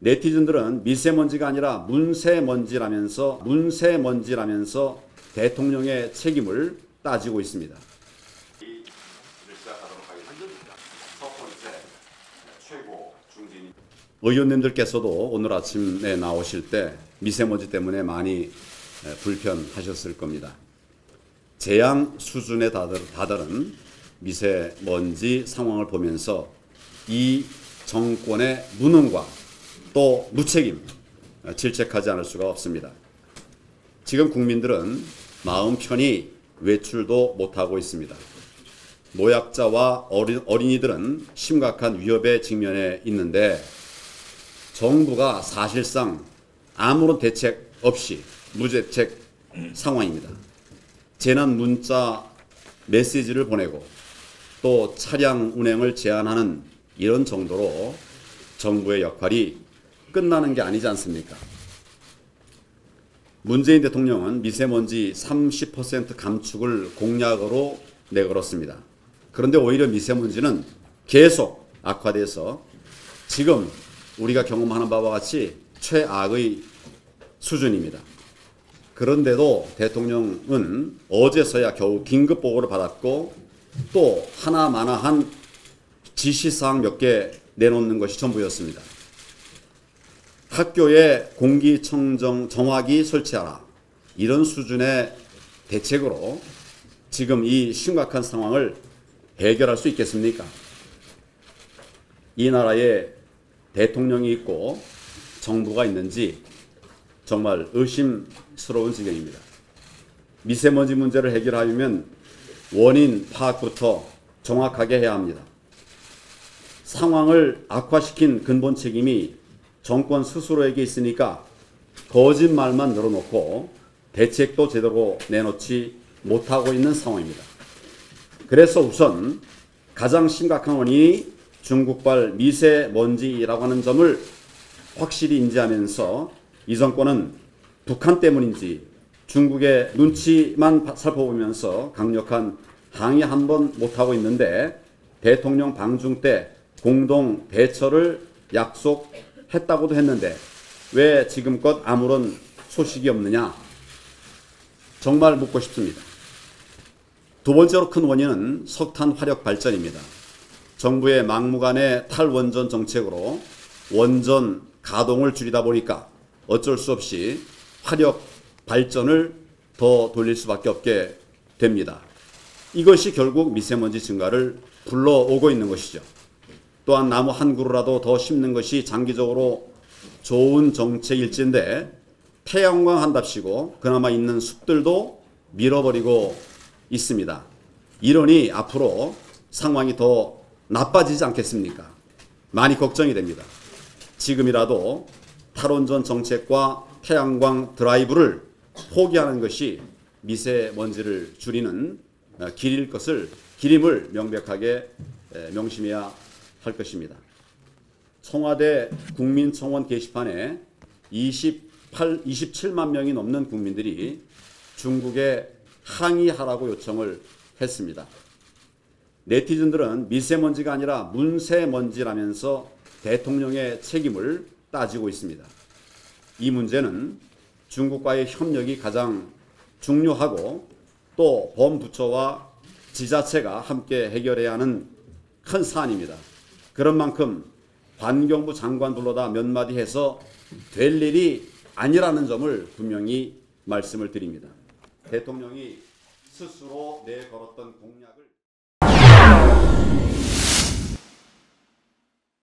네티즌들은 미세먼지가 아니라 문세먼지라면서 대통령의 책임을 따지고 있습니다. 의원님들께서도 오늘 아침에 나오실 때 미세먼지 때문에 많이 불편하셨을 겁니다. 재앙 수준에 다다른 미세먼지 상황을 보면서 이 정권의 무능과 또 무책임 질책하지 않을 수가 없습니다. 지금 국민들은 마음 편히 외출도 못하고 있습니다. 노약자와 어린이들은 심각한 위협에 직면해 있는데 정부가 사실상 아무런 대책 없이 무대책 상황입니다. 재난 문자 메시지를 보내고 또 차량 운행을 제한하는 이런 정도로 정부의 역할이 끝나는 게 아니지 않습니까? 문재인 대통령은 미세먼지 30% 감축을 공약으로 내걸었습니다. 그런데 오히려 미세먼지는 계속 악화돼서 지금 우리가 경험하는 바와 같이 최악의 수준입니다. 그런데도 대통령은 어제서야 겨우 긴급보고를 받았고 또 하나마나한 지시사항 몇 개 내놓는 것이 전부였습니다. 학교에 공기청정 정화기 설치하라. 이런 수준의 대책으로 지금 이 심각한 상황을 해결할 수 있겠습니까? 이 나라에 대통령이 있고 정부가 있는지 정말 의심스러운 지경입니다. 미세먼지 문제를 해결하려면 원인 파악부터 정확하게 해야 합니다. 상황을 악화시킨 근본 책임이 정권 스스로에게 있으니까 거짓말만 늘어놓고 대책도 제대로 내놓지 못하고 있는 상황입니다. 그래서 우선 가장 심각한 원인이 중국발 미세먼지라고 하는 점을 확실히 인지하면서 이 정권은 북한 때문인지 중국의 눈치만 살펴보면서 강력한 항의 한 번 못하고 있는데 대통령 방중 때 공동 대처를 약속했다고도 했는데 왜 지금껏 아무런 소식이 없느냐? 정말 묻고 싶습니다. 두 번째로 큰 원인은 석탄 화력 발전입니다. 정부의 막무가내 탈원전 정책으로 원전 가동을 줄이다 보니까 어쩔 수 없이 화력 발전을 더 돌릴 수밖에 없게 됩니다. 이것이 결국 미세먼지 증가를 불러오고 있는 것이죠. 또한 나무 한 그루라도 더 심는 것이 장기적으로 좋은 정책일진데 태양광 한답시고 그나마 있는 숲들도 밀어버리고 있습니다. 이러니 앞으로 상황이 더 나빠지지 않겠습니까? 많이 걱정이 됩니다. 지금이라도 탈원전 정책과 태양광 드라이브를 포기하는 것이 미세먼지를 줄이는 길임을 명백하게 명심해야 할 것입니다. 청와대 국민청원 게시판에 27만 명이 넘는 국민들이 중국에 항의하라고 요청을 했습니다. 네티즌들은 미세먼지가 아니라 문세먼지라면서 대통령의 책임을 따지고 있습니다. 이 문제는 중국과의 협력이 가장 중요하고 또 범부처와 지자체가 함께 해결해야 하는 큰 사안입니다. 그런 만큼 환경부 장관 불러다 몇 마디 해서 될 일이 아니라는 점을 분명히 말씀을 드립니다. 대통령이 스스로 내걸었던 공약을